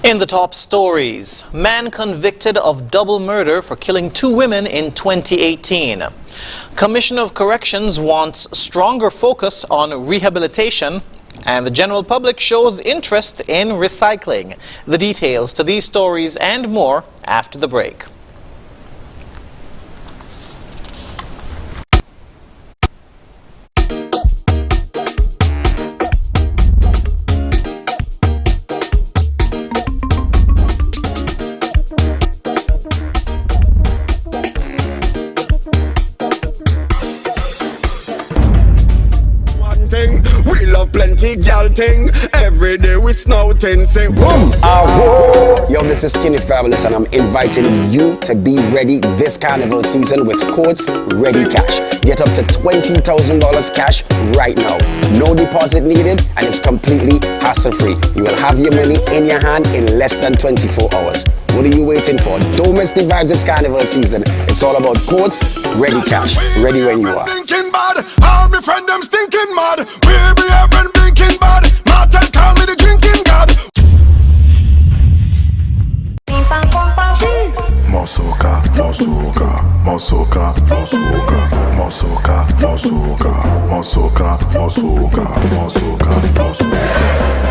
In the top stories, man convicted of double murder for killing 2 women in 2018. Commissioner of Corrections wants stronger focus on rehabilitation, and the general public shows interest in recycling. The details to these stories and more after the break. We love plenty gal ting. Every day we snouting, say boom. Yo, this is Skinny Fabulous, and I'm inviting you to be ready this carnival season with Courts Ready Cash. Get up to $20,000 cash right now. No deposit needed, and it's completely hassle-free. You will have your money in your hand in less than 24 hours. What are you waiting for? Don't miss the vibes this carnival season. It's all about Courts Ready Cash. Ready when you are. Thinking bad, all my friend them stinking mad. We be having blinking bad. Martin call me the drinking god. Mosoka, mosoka, mosoka, mosoka, mosoka, mosoka, mosoka, mosoka, mosoka, mosoka.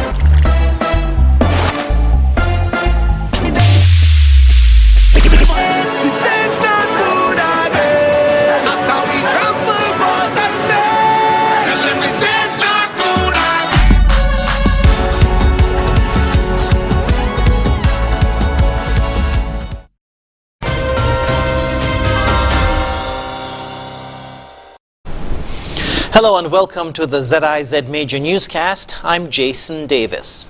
Hello and welcome to the ZIZ Major Newscast. I'm Jason Davis.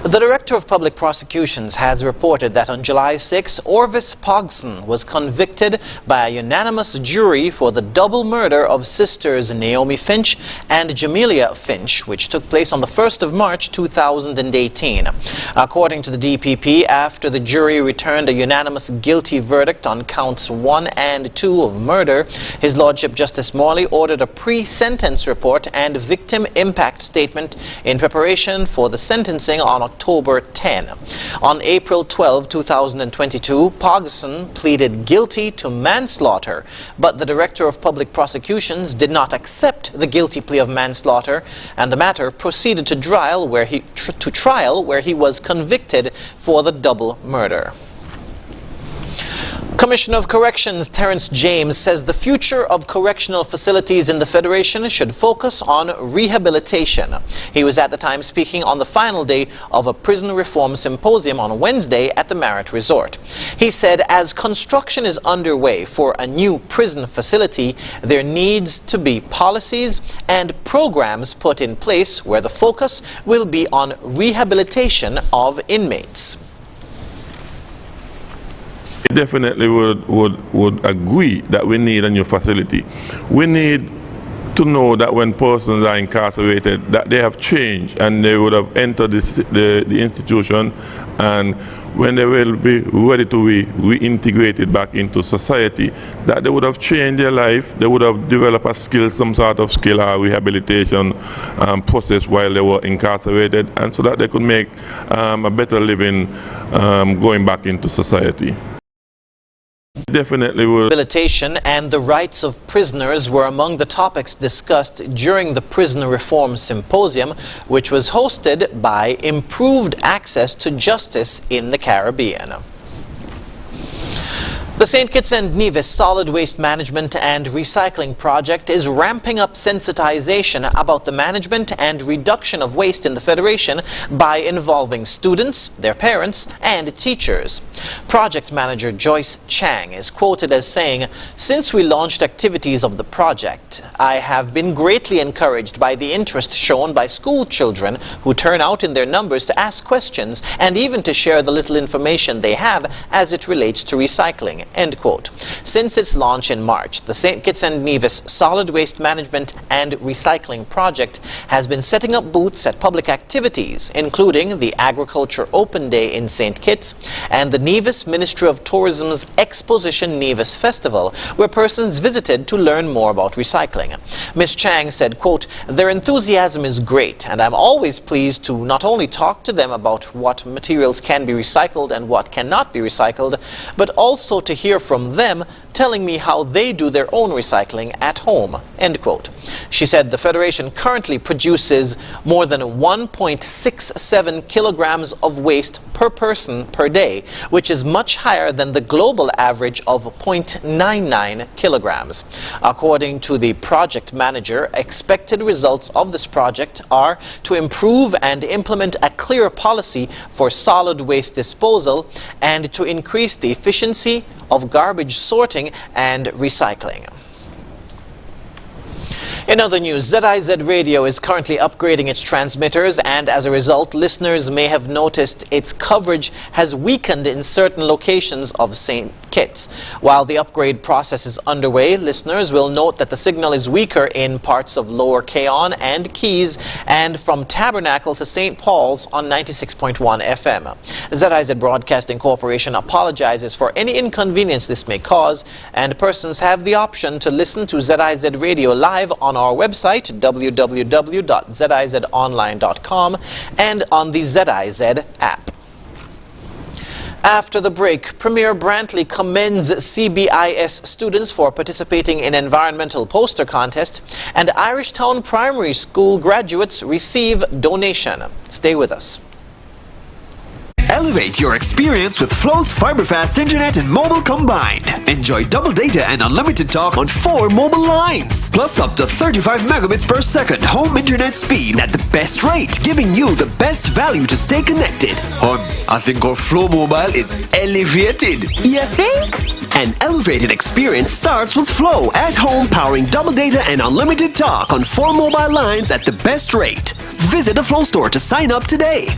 The Director of Public Prosecutions has reported that on July 6, Orvis Pogson was convicted by a unanimous jury for the double murder of sisters Naomi Finch and Jamelia Finch, which took place on the 1st of March 2018. According to the DPP, after the jury returned a unanimous guilty verdict on counts 1 and 2 of murder, His Lordship Justice Morley ordered a pre-sentence report and victim impact statement in preparation for the sentencing on October 10. On April 12, 2022, Pogson pleaded guilty to manslaughter, but the Director of Public Prosecutions did not accept the guilty plea of manslaughter, and the matter proceeded to trial where he was convicted for the double murder. Commissioner of Corrections Terrence James says the future of correctional facilities in the Federation should focus on rehabilitation. He was at the time speaking on the final day of a prison reform symposium on Wednesday at the Marriott Resort. He said as construction is underway for a new prison facility, there needs to be policies and programs put in place where the focus will be on rehabilitation of inmates. Definitely would agree that we need a new facility. We need to know that when persons are incarcerated that they have changed and they would have entered the institution, and when they will be ready to be reintegrated back into society, that they would have changed their life, they would have developed a skill, some sort of skill or rehabilitation process while they were incarcerated, and so that they could make a better living going back into society. Definitely will. Rehabilitation and the rights of prisoners were among the topics discussed during the Prison Reform Symposium, which was hosted by Improved Access to Justice in the Caribbean. The St. Kitts and Nevis Solid Waste Management and Recycling Project is ramping up sensitization about the management and reduction of waste in the Federation by involving students, their parents, and teachers. Project Manager Joyce Chang is quoted as saying, "Since we launched activities of the project, I have been greatly encouraged by the interest shown by school children who turn out in their numbers to ask questions and even to share the little information they have as it relates to recycling." End quote. Since its launch in March, the St. Kitts and Nevis Solid Waste Management and Recycling Project has been setting up booths at public activities, including the Agriculture Open Day in St. Kitts and the Nevis Ministry of Tourism's Exposition Nevis Festival, where persons visited to learn more about recycling. Ms. Chang said, quote, "Their enthusiasm is great, and I'm always pleased to not only talk to them about what materials can be recycled and what cannot be recycled, but also to hear from them telling me how they do their own recycling at home," end quote. She said the Federation currently produces more than 1.67 kilograms of waste per person per day, which is much higher than the global average of 0.99 kilograms. According to the project manager, expected results of this project are to improve and implement a clear policy for solid waste disposal and to increase the efficiency of garbage sorting and recycling. In other news, ZIZ Radio is currently upgrading its transmitters, and as a result, listeners may have noticed its coverage has weakened in certain locations of St. Kitts. While the upgrade process is underway, listeners will note that the signal is weaker in parts of Lower Keon and Keys and from Tabernacle to St. Paul's on 96.1 FM. ZIZ Broadcasting Corporation apologizes for any inconvenience this may cause, and persons have the option to listen to ZIZ Radio live on our website, www.zizonline.com, and on the ZIZ app. After the break, Premier Brantley commends CBIS students for participating in environmental poster contest, and Irishtown Primary School graduates receive donation. Stay with us. Elevate your experience with Flow's fiber-fast internet and mobile combined. Enjoy double data and unlimited talk on 4 mobile lines, plus up to 35 megabits per second home internet speed at the best rate, giving you the best value to stay connected. I think our Flow mobile is elevated. You think? An elevated experience starts with Flow at home, powering double data and unlimited talk on 4 mobile lines at the best rate. Visit a Flow store to sign up today.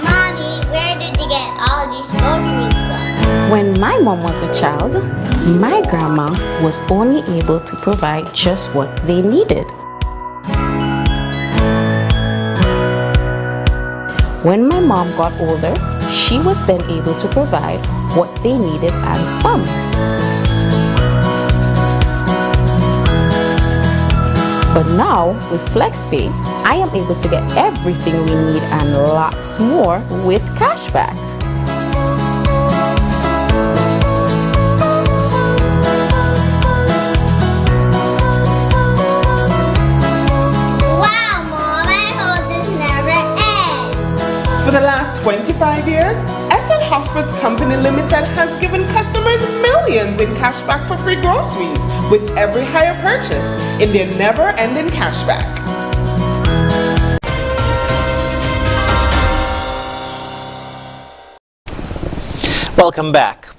Mommy, where did you get all these groceries from? When my mom was a child, my grandma was only able to provide just what they needed. When my mom got older, she was then able to provide what they needed and some. But now, with FlexPay, I am able to get everything we need and lots more with cashback. Wow, Mom, I hope this never ends. For the last 25 years, SN Hospice Company Limited has given customers millions in cashback for free groceries with every hire purchase in their never-ending cashback. Welcome back.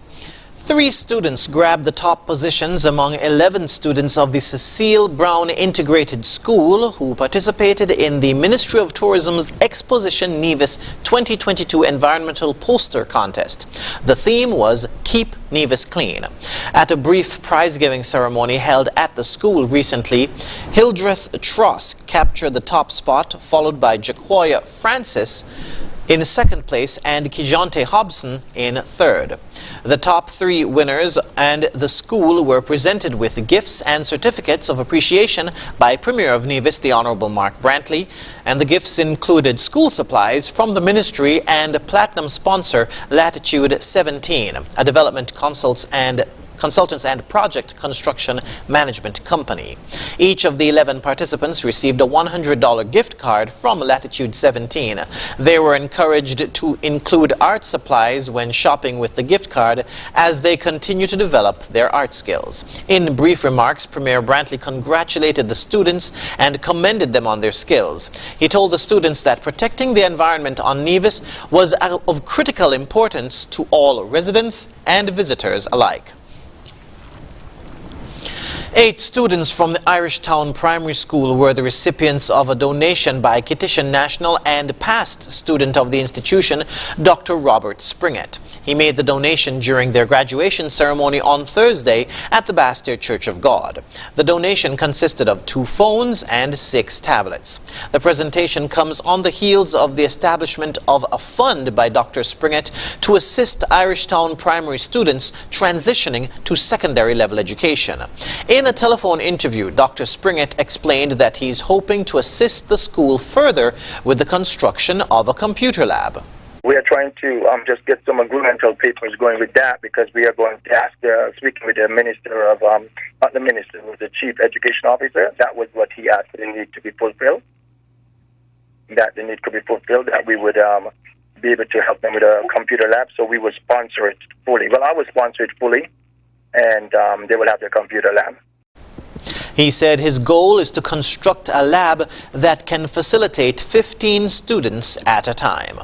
3 students grabbed the top positions among 11 students of the Cecile Brown Integrated School who participated in the Ministry of Tourism's Exposition Nevis 2022 Environmental Poster Contest. The theme was Keep Nevis Clean. At a brief prize-giving ceremony held at the school recently, Hildreth Tross captured the top spot, followed by Jaquoia Francis in 2nd place and Kijante Hobson in 3rd. The top 3 winners and the school were presented with gifts and certificates of appreciation by Premier of Nevis, the Honorable Mark Brantley, and the gifts included school supplies from the ministry and platinum sponsor Latitude 17, a development consultants and project construction management company. Each of the 11 participants received a $100 gift card from Latitude 17. They were encouraged to include art supplies when shopping with the gift card as they continue to develop their art skills. In brief remarks, Premier Brantley congratulated the students and commended them on their skills. He told the students that protecting the environment on Nevis was of critical importance to all residents and visitors alike. 8 students from the Irish Town Primary School were the recipients of a donation by Kittish National and past student of the institution, Dr. Robert Springett. He made the donation during their graduation ceremony on Thursday at the Bastyr Church of God. The donation consisted of 2 phones and 6 tablets. The presentation comes on the heels of the establishment of a fund by Dr. Springett to assist Irish Town primary students transitioning to secondary level education. In a telephone interview, Dr. Springett explained that he's hoping to assist the school further with the construction of a computer lab. We are trying to just get some agreemental papers going with that, because we are going to ask, speaking with the minister of, not the minister, it was the chief education officer. That was what he asked for the need to be fulfilled. That the need could be fulfilled, that we would be able to help them with a computer lab, so we would sponsor it fully. Well, I would sponsor it fully, and they will have their computer lab. He said his goal is to construct a lab that can facilitate 15 students at a time.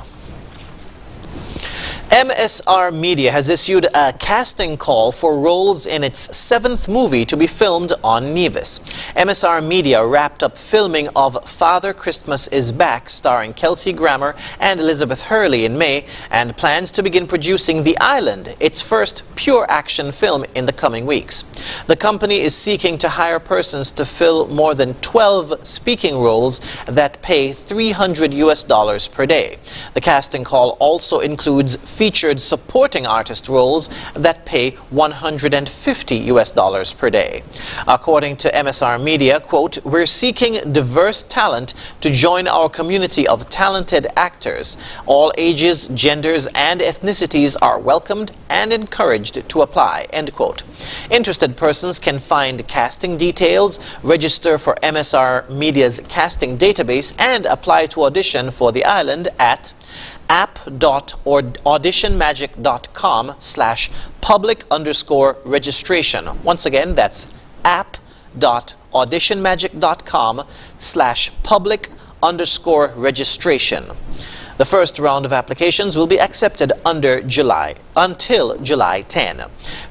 MSR Media has issued a casting call for roles in its 7th movie to be filmed on Nevis. MSR Media wrapped up filming of Father Christmas is Back, starring Kelsey Grammer and Elizabeth Hurley, in May, and plans to begin producing The Island, its first pure action film, in the coming weeks. The company is seeking to hire persons to fill more than 12 speaking roles that pay $300 per day. The casting call also includes featured supporting artist roles that pay $150 per day. According to MSR Media, quote, "We're seeking diverse talent to join our community of talented actors. All ages, genders, and ethnicities are welcomed and encouraged to apply," end quote. Interested persons can find casting details, register for MSR Media's casting database, and apply to audition for The Island at app.auditionmagic.com/public_registration. Once again, that's app.auditionmagic.com/public_registration. The first round of applications will be accepted until July 10.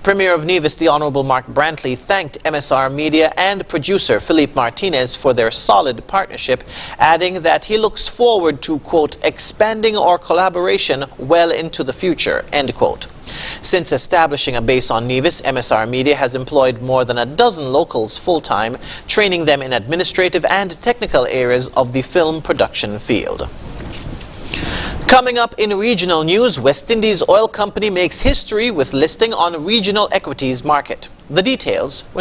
Premier of Nevis, the Honorable Mark Brantley, thanked MSR Media and producer Philippe Martinez for their solid partnership, adding that he looks forward to, quote, "expanding our collaboration well into the future," end quote. Since establishing a base on Nevis, MSR Media has employed more than a dozen locals full-time, training them in administrative and technical areas of the film production field. Coming up in regional news, West Indies Oil Company makes history with listing on regional equities market. The details when we